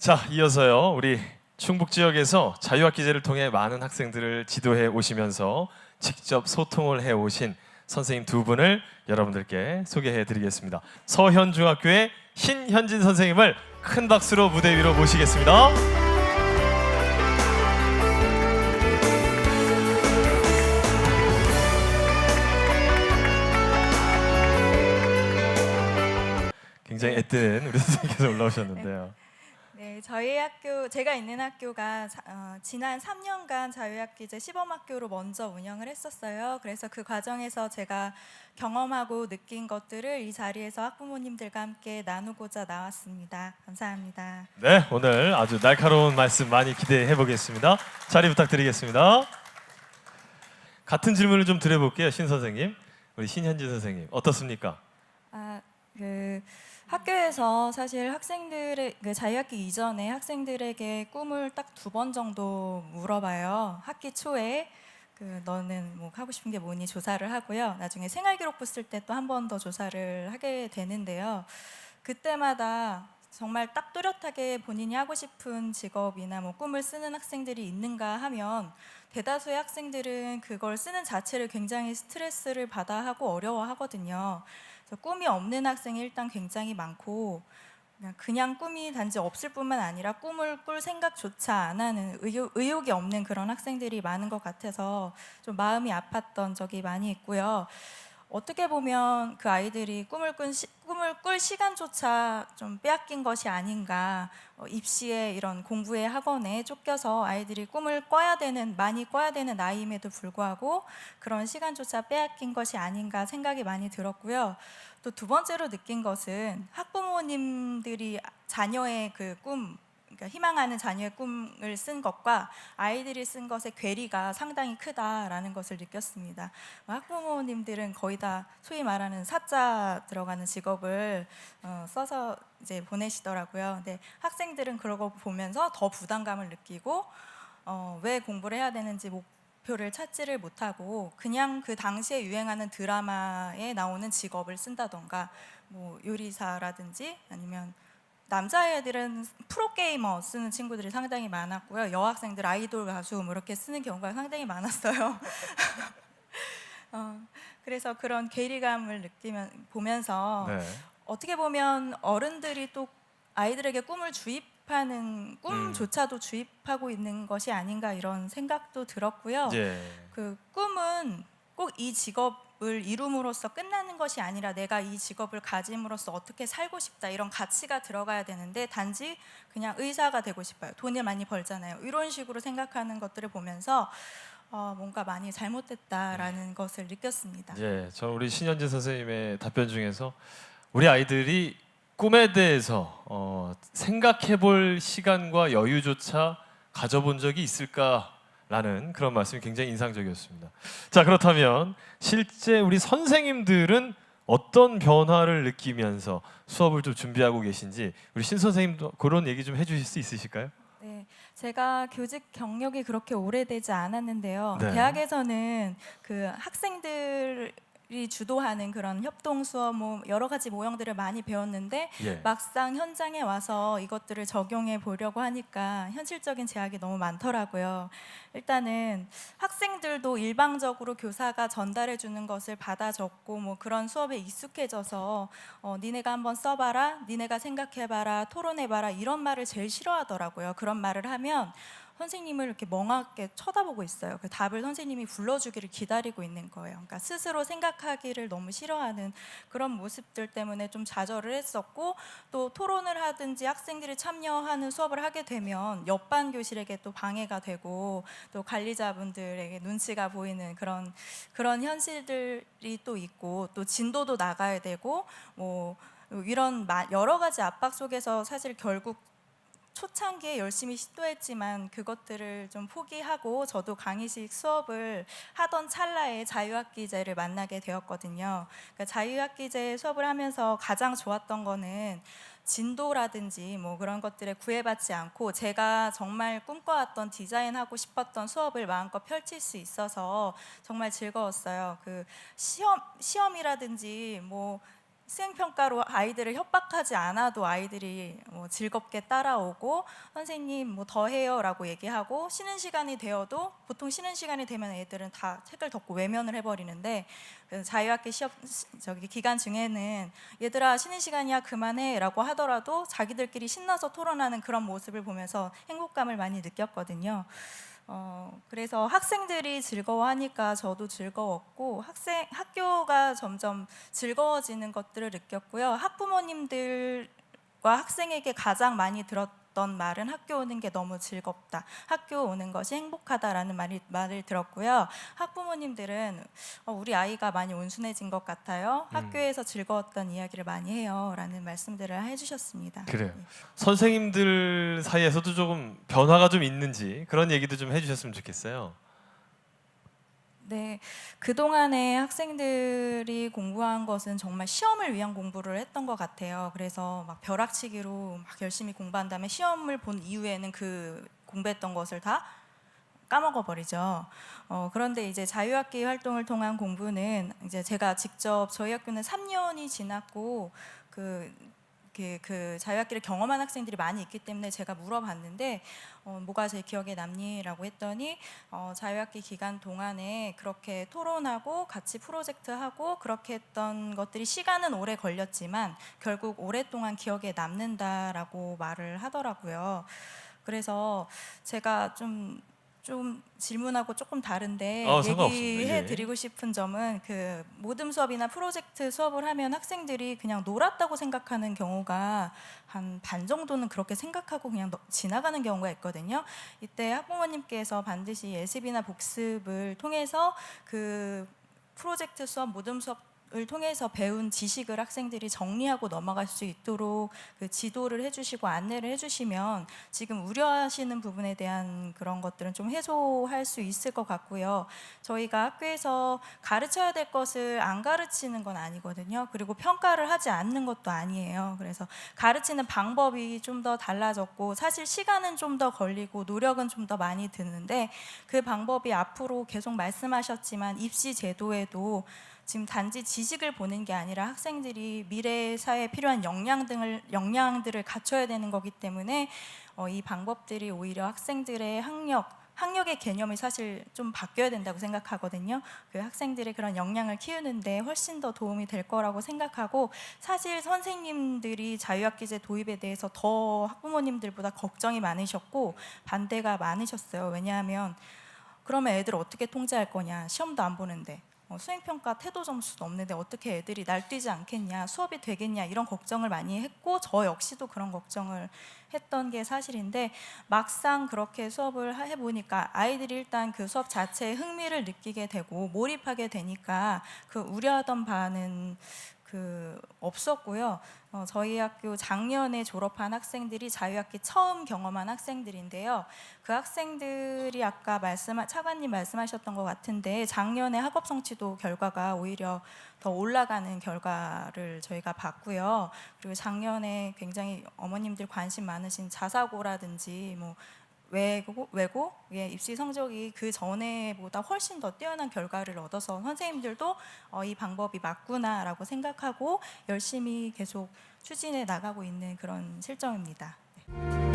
자, 이어서요. 우리 충북 지역에서 자유학기제를 통해 많은 학생들을 지도해 오시면서 직접 소통을 해 오신 선생님 두 분을 여러분들께 소개해 드리겠습니다. 서현중학교의 신현진 선생님을 큰 박수로 무대 위로 모시겠습니다. 굉장히 애뜨는 우리 선생님께서 올라오셨는데요. 네, 저희 학교, 제가 있는 학교가 지난 3년간 자유학기제 시범학교로 먼저 운영을 했었어요. 그래서 그 과정에서 제가 경험하고 느낀 것들을 이 자리에서 학부모님들과 함께 나누고자 나왔습니다. 감사합니다. 네, 오늘 아주 날카로운 말씀 많이 기대해 보겠습니다. 자리 부탁드리겠습니다. 같은 질문을 좀 드려볼게요, 신 선생님. 우리 신현진 선생님 어떻습니까? 학교에서 사실 학생들의 자유학기 이전에 학생들에게 꿈을 딱 2번 정도 물어봐요. 학기 초에 너는 뭐 하고 싶은 게 뭐니 조사를 하고요. 나중에 생활기록부 쓸 때 또 한 번 더 조사를 하게 되는데요. 그때마다 정말 딱 뚜렷하게 본인이 하고 싶은 직업이나 뭐 꿈을 쓰는 학생들이 있는가 하면 대다수의 학생들은 그걸 쓰는 자체를 굉장히 스트레스를 받아 하고 어려워하거든요. 그래서 꿈이 없는 학생이 일단 굉장히 많고 그냥 꿈이 단지 없을 뿐만 아니라 꿈을 꿀 생각조차 안 하는 의욕이 없는 그런 학생들이 많은 것 같아서 좀 마음이 아팠던 적이 많이 있고요. 어떻게 보면 그 아이들이 꿈을 꿀 시간조차 좀 빼앗긴 것이 아닌가. 입시에 이런 공부의 학원에 쫓겨서 아이들이 꿈을 많이 꿔야 되는 나이임에도 불구하고 그런 시간조차 빼앗긴 것이 아닌가 생각이 많이 들었고요. 또 2번째로 느낀 것은 학부모님들이 자녀의 그러니까 희망하는 자녀의 꿈을 쓴 것과 아이들이 쓴 것의 괴리가 상당히 크다라는 것을 느꼈습니다. 학부모님들은 거의 다 소위 말하는 사자 들어가는 직업을 써서 이제 보내시더라고요. 근데 학생들은 그런 거 보면서 더 부담감을 느끼고 왜 공부를 해야 되는지 목표를 찾지를 못하고 그냥 그 당시에 유행하는 드라마에 나오는 직업을 쓴다던가 뭐 요리사라든지 아니면 남자애들은 프로게이머 쓰는 친구들이 상당히 많았고요. 여학생들 아이돌 가수 뭐 이렇게 쓰는 경우가 상당히 많았어요. 그래서 그런 괴리감을 보면서 네. 어떻게 보면 어른들이 또 아이들에게 꿈을 주입하는 꿈조차도 주입하고 있는 것이 아닌가 이런 생각도 들었고요. 예. 그 꿈은 꼭 이 직업을 이룸으로써 끝나는 것이 아니라 내가 이 직업을 가짐으로써 어떻게 살고 싶다 이런 가치가 들어가야 되는데 단지 그냥 의사가 되고 싶어요. 돈을 많이 벌잖아요. 이런 식으로 생각하는 것들을 보면서 뭔가 많이 잘못됐다라는 것을 느꼈습니다. 예, 저는 우리 신현진 선생님의 답변 중에서 우리 아이들이 꿈에 대해서 생각해볼 시간과 여유조차 가져본 적이 있을까라는 그런 말씀이 굉장히 인상적이었습니다. 자, 그렇다면 실제 우리 선생님들은 어떤 변화를 느끼면서 수업을 좀 준비하고 계신지 우리 신 선생님도 그런 얘기 좀 해주실 수 있으실까요? 네, 제가 교직 경력이 그렇게 오래되지 않았는데요. 네. 대학에서는 그 학생들이 주도하는 그런 협동 수업, 뭐 여러 가지 모형들을 많이 배웠는데 예. 막상 현장에 와서 이것들을 적용해 보려고 하니까 현실적인 제약이 너무 많더라고요. 일단은 학생들도 일방적으로 교사가 전달해 주는 것을 받아 적고 뭐 그런 수업에 익숙해져서 니네가 한번 써봐라, 니네가 생각해봐라, 토론해봐라 이런 말을 제일 싫어하더라고요. 그런 말을 하면 선생님을 이렇게 멍하게 쳐다보고 있어요. 그 답을 선생님이 불러주기를 기다리고 있는 거예요. 그러니까 스스로 생각하기를 너무 싫어하는 그런 모습들 때문에 좀 좌절을 했었고, 또 토론을 하든지 학생들이 참여하는 수업을 하게 되면 옆반 교실에게 또 방해가 되고 또 관리자분들에게 눈치가 보이는 그런 현실들이 또 있고, 또 진도도 나가야 되고 뭐 이런 여러 가지 압박 속에서 사실 결국 초창기에 열심히 시도했지만 그것들을 좀 포기하고 저도 강의식 수업을 하던 찰나에 자유학기제를 만나게 되었거든요. 그러니까 자유학기제 수업을 하면서 가장 좋았던 거는 진도라든지 뭐 그런 것들에 구애받지 않고 제가 정말 꿈꿔왔던 디자인하고 싶었던 수업을 마음껏 펼칠 수 있어서 정말 즐거웠어요. 그 시험이라든지 뭐 수행평가로 아이들을 협박하지 않아도 아이들이 즐겁게 따라오고 선생님 뭐 더 해요라고 얘기하고 쉬는 시간이 되어도 보통 쉬는 시간이 되면 애들은 다 책을 덮고 외면을 해버리는데 그 자유학기 시험 기간 중에는 얘들아 쉬는 시간이야 그만해라고 하더라도 자기들끼리 신나서 토론하는 그런 모습을 보면서 행복감을 많이 느꼈거든요. 그래서 학생들이 즐거워하니까 저도 즐거웠고 학교가 점점 즐거워지는 것들을 느꼈고요. 학부모님들과 학생에게 가장 많이 들었던 말은 학교 오는 게 너무 즐겁다. 학교 오는 것이 행복하다라는 말을 들었고요. 학부모님들은 우리 아이가 많이 온순해진 것 같아요. 학교에서 즐거웠던 이야기를 많이 해요. 라는 말씀들을 해주셨습니다. 그래요. 선생님들 사이에서도 조금 변화가 좀 있는지 그런 얘기도 좀 해주셨으면 좋겠어요. 네, 그동안에 학생들이 공부한 것은 정말 시험을 위한 공부를 했던 것 같아요. 그래서 막 벼락치기로 막 열심히 공부한 다음에 시험을 본 이후에는 그 공부했던 것을 다 까먹어 버리죠. 그런데 이제 자유학기 활동을 통한 공부는 이제 제가 직접 저희 학교는 3년이 지났고 그 자유학기를 경험한 학생들이 많이 있기 때문에 제가 물어봤는데 뭐가 제일 기억에 남니라고 했더니 자유학기 기간 동안에 그렇게 토론하고 같이 프로젝트하고 그렇게 했던 것들이 시간은 오래 걸렸지만 결국 오랫동안 기억에 남는다라고 말을 하더라고요. 그래서 제가 좀 질문하고 조금 다른데 상관없습니다. 얘기해 예. 드리고 싶은 점은 그 모듬 수업이나 프로젝트 수업을 하면 학생들이 그냥 놀았다고 생각하는 경우가 한 반 정도는 그렇게 생각하고 그냥 지나가는 경우가 있거든요. 이때 학부모님께서 반드시 예습이나 복습을 통해서 그 프로젝트 수업, 모듬 수업 을 통해서 배운 지식을 학생들이 정리하고 넘어갈 수 있도록 그 지도를 해주시고 안내를 해주시면 지금 우려하시는 부분에 대한 그런 것들은 좀 해소할 수 있을 것 같고요. 저희가 학교에서 가르쳐야 될 것을 안 가르치는 건 아니거든요. 그리고 평가를 하지 않는 것도 아니에요. 그래서 가르치는 방법이 좀 더 달라졌고 사실 시간은 좀 더 걸리고 노력은 좀 더 많이 드는데 그 방법이 앞으로 계속 말씀하셨지만 입시 제도에도 지금 단지 지식을 보는 게 아니라 학생들이 미래 사회에 필요한 역량들을 갖춰야 되는 거기 때문에 이 방법들이 오히려 학생들의 학력의 개념이 사실 좀 바뀌어야 된다고 생각하거든요. 그 학생들의 그런 역량을 키우는데 훨씬 더 도움이 될 거라고 생각하고 사실 선생님들이 자유학기제 도입에 대해서 더 학부모님들보다 걱정이 많으셨고 반대가 많으셨어요. 왜냐하면 그러면 애들 어떻게 통제할 거냐, 시험도 안 보는데 수행평가 태도 점수도 없는데 어떻게 애들이 날뛰지 않겠냐, 수업이 되겠냐 이런 걱정을 많이 했고 저 역시도 그런 걱정을 했던 게 사실인데 막상 그렇게 수업을 해보니까 아이들이 일단 그 수업 자체에 흥미를 느끼게 되고 몰입하게 되니까 그 우려하던 바는 없었고요. 저희 학교 작년에 졸업한 학생들이 자유학기 처음 경험한 학생들인데요. 그 학생들이 아까 차관님 말씀하셨던 것 같은데 작년에 학업 성취도 결과가 오히려 더 올라가는 결과를 저희가 봤고요. 그리고 작년에 굉장히 어머님들 관심 많으신 자사고라든지 뭐 외고의 입시 성적이 그 전에보다 훨씬 더 뛰어난 결과를 얻어서 선생님들도 이 방법이 맞구나라고 생각하고 열심히 계속 추진해 나가고 있는 그런 실정입니다. 네.